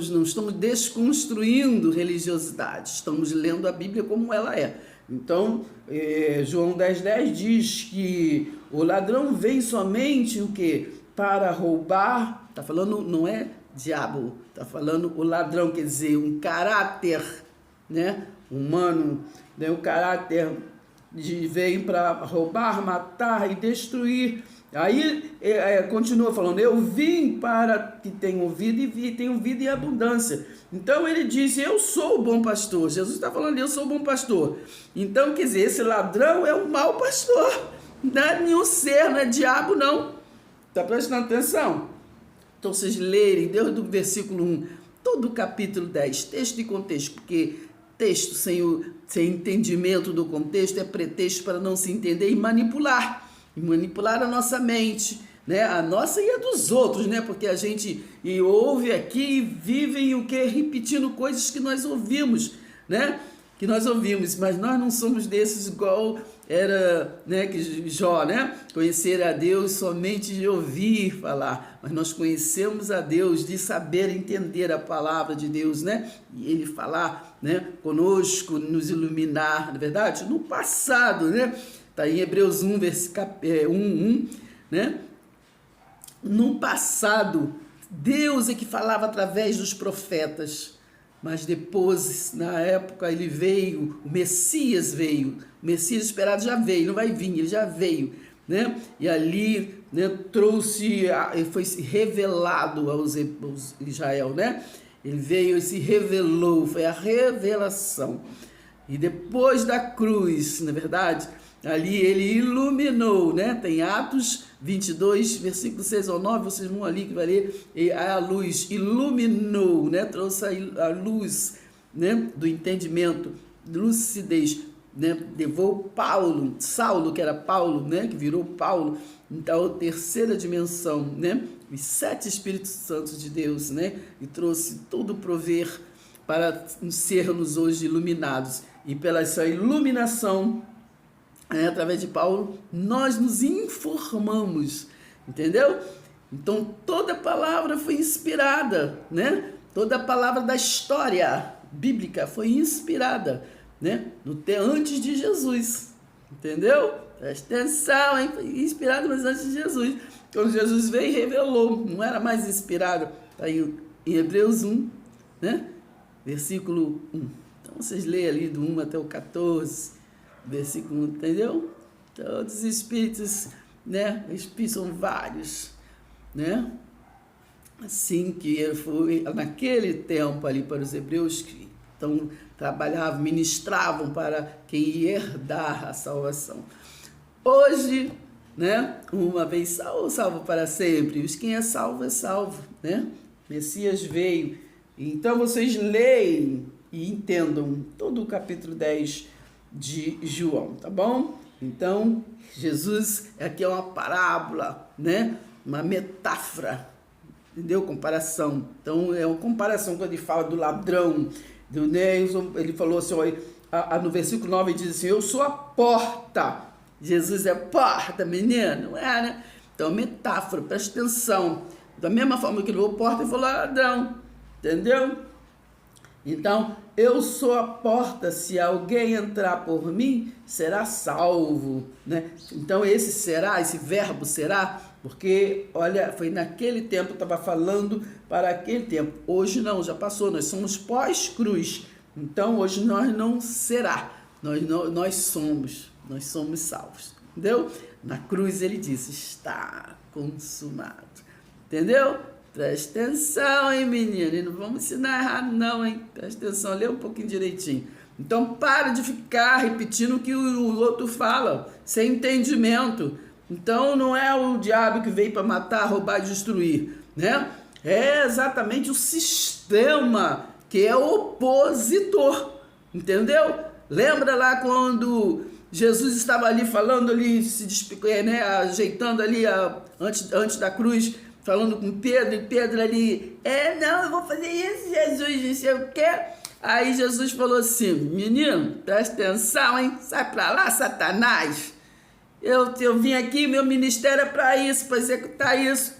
não estamos desconstruindo religiosidade, estamos lendo a Bíblia como ela é. Então, João 10,10 diz que o ladrão vem somente o quê? Para roubar, está falando, não é diabo, está falando o ladrão, quer dizer, um caráter, né, humano, né, o caráter vem para roubar, matar e destruir. Aí continua falando, eu vim para que tenham vida e tenham vida em abundância. Então ele diz, eu sou o bom pastor. Jesus está falando, eu sou o bom pastor. Então, quer dizer, esse ladrão é o mau pastor. Não é nenhum ser, não é diabo, não. Está prestando atenção? Então, vocês lerem, desde o versículo 1, todo o capítulo 10, texto e contexto, porque texto sem entendimento do contexto é pretexto para não se entender e manipular a nossa mente, né? A nossa e a dos outros, né? Porque a gente ouve aqui e vive o que? Repetindo coisas que nós ouvimos, né? Que nós ouvimos, mas nós não somos desses igual era, né, que Jó, né? Conhecer a Deus somente de ouvir falar, mas nós conhecemos a Deus de saber entender a palavra de Deus, né? E Ele falar, né, conosco, nos iluminar, na verdade, no passado, né? Está em Hebreus 1, 1, né? No passado, Deus é que falava através dos profetas, mas depois, na época, ele veio, o Messias esperado já veio, não vai vir, ele já veio, né? E ali, né, foi revelado aos Israel, né? Ele veio e se revelou, foi a revelação. E depois da cruz, na verdade, ali ele iluminou, né? Tem Atos 22, versículo 6 ao 9, vocês vão ali que vai ler, e a luz iluminou, né? Trouxe a luz, né, do entendimento, lucidez, né? Levou Saulo, que era Paulo, né, que virou Paulo, então a terceira dimensão, né? Os 7 Espíritos Santos de Deus, né? E trouxe todo o prover para sermos hoje iluminados. E pela essa iluminação, através de Paulo, nós nos informamos, entendeu? Então, toda palavra foi inspirada, né? Toda palavra da história bíblica foi inspirada, né? Antes de Jesus, entendeu? Presta atenção, hein? Foi inspirado, mas antes de Jesus. Quando Jesus veio e revelou, não era mais inspirado. Está aí em Hebreus 1, né? Versículo 1. Então, vocês leem ali do 1 até o 14, versículo 1, entendeu? Todos os espíritos, né? Espíritos são vários, né? Assim que foi naquele tempo ali para os hebreus que então trabalhavam, ministravam para quem ia herdar a salvação. Hoje, né? Uma vez salvo, salvo para sempre. Os quem é salvo, né? Messias veio. Então vocês leem e entendam todo o capítulo 10 de João, tá bom? Então, Jesus aqui é uma parábola, né? Uma metáfora, entendeu? Comparação. Então, é uma comparação quando ele fala do ladrão, né? Ele falou assim, no versículo 9 ele diz assim, eu sou a porta. Jesus é porta, menino, não é, né? Então, metáfora, presta atenção. Da mesma forma que ele falou porta, ele falou ladrão, entendeu? Então, eu sou a porta, se alguém entrar por mim, será salvo, né? Então, esse verbo será, porque, olha, foi naquele tempo, estava falando para aquele tempo. Hoje não, já passou, nós somos pós-cruz. Então, hoje nós não será, nós somos salvos, entendeu? Na cruz ele disse, está consumado, entendeu? Presta atenção, hein, menino? E não vamos ensinar errado, não, hein? Presta atenção, lê um pouquinho direitinho. Então, para de ficar repetindo o que o outro fala, sem entendimento. Então, não é o diabo que veio para matar, roubar e destruir, né? É exatamente o sistema que é opositor, entendeu? Lembra lá quando Jesus estava ali falando, ali, né, ajeitando ali antes da cruz, falando com Pedro, e Pedro ali, não, eu vou fazer isso, Jesus, não sei o quê. Aí Jesus falou assim, menino, presta atenção, hein? Sai pra lá, Satanás. Eu vim aqui, meu ministério é para isso, para executar isso.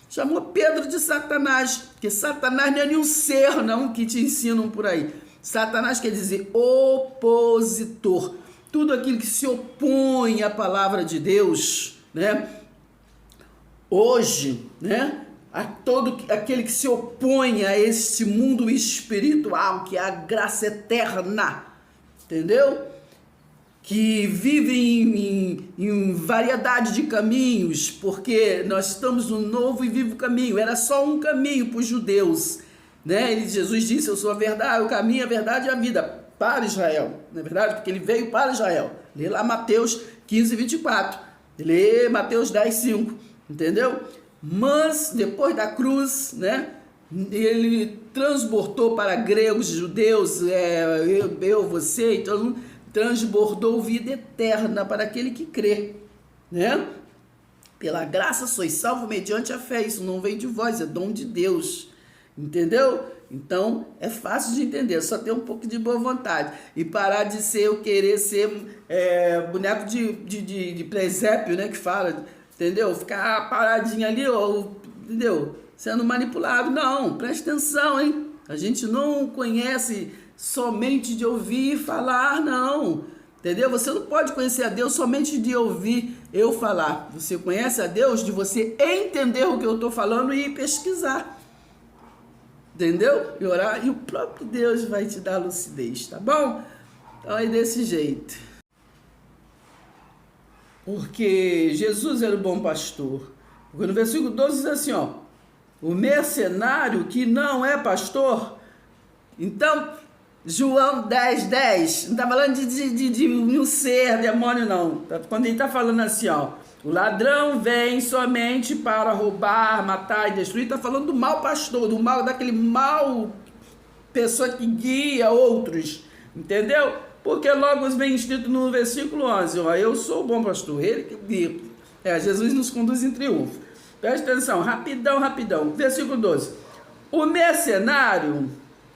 Chamou Pedro de Satanás, porque Satanás não é nenhum ser, não, que te ensinam por aí. Satanás quer dizer opositor. Tudo aquilo que se opõe à palavra de Deus, né? Hoje, né? A todo aquele que se opõe a este mundo espiritual, que é a graça eterna, entendeu? Que vive em variedade de caminhos, porque nós estamos no novo e vivo caminho. Era só um caminho para os judeus, né? Jesus disse: eu sou a verdade, o caminho, a verdade e a vida para Israel, não é verdade? Porque ele veio para Israel. Lê lá Mateus 15, 24, lê Mateus 10, 5, entendeu? Mas depois da cruz, né, ele transbordou para gregos, judeus, você, então transbordou vida eterna para aquele que crê, né? Pela graça sois salvos mediante a fé. Isso não vem de vós, é dom de Deus, entendeu? Então é fácil de entender, só ter um pouco de boa vontade e parar de querer ser boneco de presépio, né, que fala, entendeu? Ficar paradinho ali, entendeu? Sendo manipulado. Não, presta atenção, hein? A gente não conhece somente de ouvir falar, não. Entendeu? Você não pode conhecer a Deus somente de ouvir eu falar. Você conhece a Deus de você entender o que eu estou falando e pesquisar. Entendeu? E orar, e o próprio Deus vai te dar lucidez, tá bom? Então é desse jeito. Porque Jesus era o bom pastor. Porque no versículo 12 diz assim, ó: o mercenário que não é pastor. Então, João 10, 10, não está falando de um ser, demônio, não. Quando ele está falando assim, ó: o ladrão vem somente para roubar, matar e destruir, está falando do mau pastor, do mal, daquele mau pessoa que guia outros, entendeu? Porque logo vem escrito no versículo 11, ó: eu sou o bom pastor, ele que guia. Jesus nos conduz em triunfo. Presta atenção, rapidão. Versículo 12. O mercenário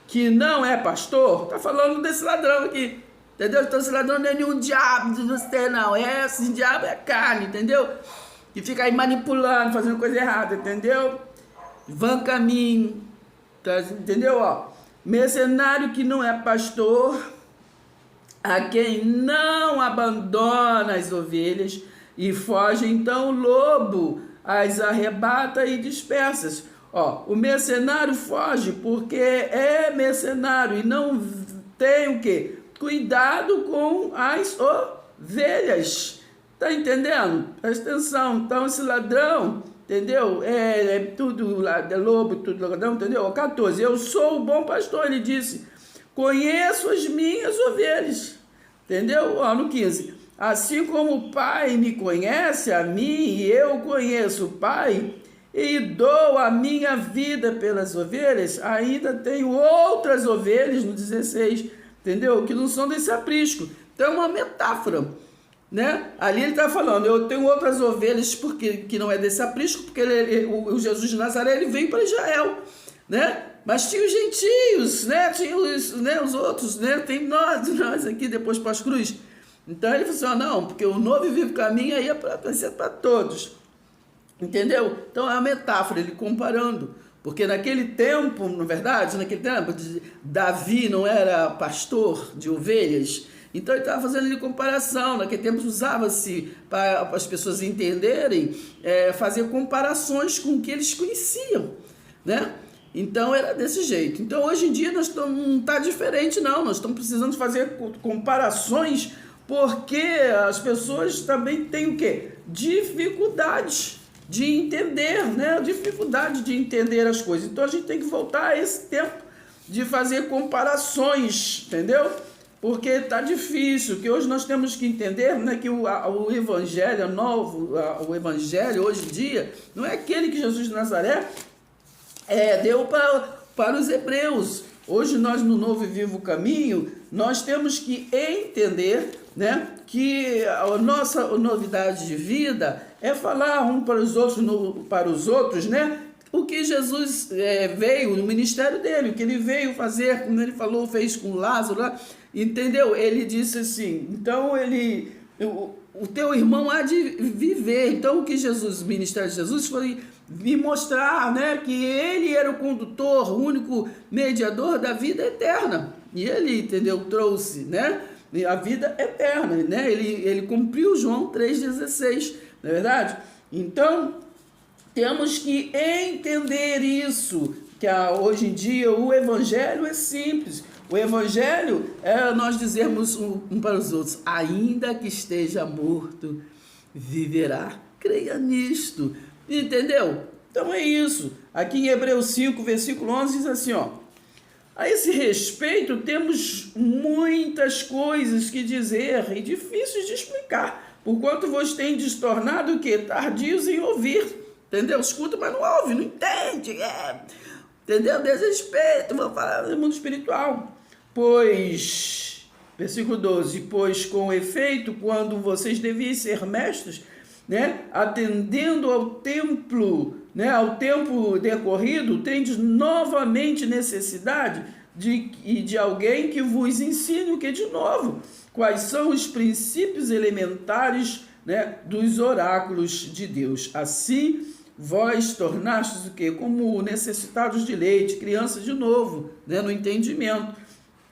que não é pastor, está falando desse ladrão aqui, entendeu? Então esse ladrão não é nenhum diabo de você, não. Esse diabo é carne, entendeu? Que fica aí manipulando, fazendo coisa errada, entendeu? Vã caminho, tá, entendeu? Ó, mercenário que não é pastor, a quem não abandona as ovelhas e foge, então o lobo as arrebata e dispersa. Ó, o mercenário foge porque é mercenário e não tem o quê? Cuidado com as ovelhas. Tá entendendo? Presta atenção. Então esse ladrão, entendeu? Tudo é lobo, tudo ladrão, entendeu? 14. Eu sou o bom pastor, ele disse: conheço as minhas ovelhas. Entendeu? Ó, no 15. Assim como o Pai me conhece a mim e eu conheço o Pai e dou a minha vida pelas ovelhas, ainda tenho outras ovelhas, no 16, entendeu? Que não são desse aprisco. Então é uma metáfora, né? Ali ele está falando: eu tenho outras ovelhas que não é desse aprisco, porque o Jesus de Nazaré, ele veio para Israel, né? Mas tinha os gentios, né? Tinha os outros, né? Tem nós aqui depois pós-cruz. Então ele falou assim: não, porque o novo e vivo caminho aí vai ser para todos. Entendeu? Então é uma metáfora, ele comparando. Porque naquele tempo, na verdade, Davi não era pastor de ovelhas. Então ele estava fazendo ali comparação. Naquele tempo usava-se, para as pessoas entenderem, fazer comparações com o que eles conheciam, né? Então era desse jeito. Então hoje em dia não está diferente, não. Nós estamos precisando fazer comparações, porque as pessoas também têm o quê? Dificuldade de entender, né? Dificuldade de entender as coisas. Então a gente tem que voltar a esse tempo de fazer comparações, entendeu? Porque está difícil, que hoje nós temos que entender, né, que o evangelho novo, o evangelho hoje em dia, não é aquele que Jesus de Nazaré deu para os hebreus. Hoje nós, no novo e vivo caminho, nós temos que entender, né, que a nossa novidade de vida é falar um para os outros, né, o que Jesus veio, no ministério dele, o que ele veio fazer, como ele falou, fez com Lázaro lá, entendeu? Ele disse assim, então o teu irmão há de viver. Então o que o ministério de Jesus foi vir mostrar, né, que ele era o condutor, o único mediador da vida eterna. E ele, entendeu, trouxe, né, a vida eterna, né? Ele cumpriu João 3,16, não é verdade? Então, temos que entender isso, que hoje em dia o evangelho é simples. O evangelho é nós dizermos um para os outros: ainda que esteja morto, viverá. Creia nisto, entendeu? Então é isso. Aqui em Hebreus 5, versículo 11 diz assim, ó: a esse respeito temos muitas coisas que dizer e difíceis de explicar, porquanto vos tendes tornado o quê? Tardios em ouvir. Entendeu? Escuta, mas não ouve, não entende. Entendeu? Desrespeito, vou falar do mundo espiritual. Pois, versículo 12, pois com efeito, quando vocês deviam ser mestres, né, atendendo ao templo, né, ao tempo decorrido, tendes novamente necessidade de alguém que vos ensine o que de novo? Quais são os princípios elementares, né, dos oráculos de Deus? Assim, vós tornastes o quê? Como necessitados de leite, crianças de novo, né, no entendimento,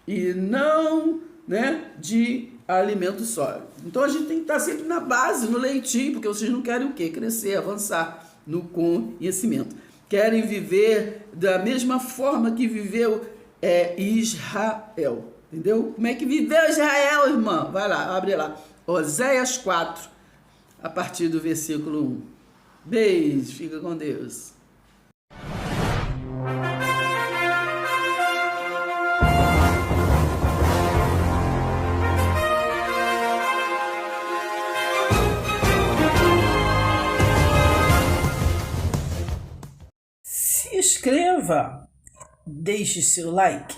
e não, né, de alimento sólido. Então a gente tem que estar sempre na base, no leitinho, porque vocês não querem o quê? Crescer, avançar no conhecimento. Querem viver da mesma forma que viveu Israel. Entendeu? Como é que viveu Israel, irmã? Vai lá, abre lá. Oséias 4, a partir do versículo 1. Beijo, fica com Deus. Se inscreva, deixe seu like.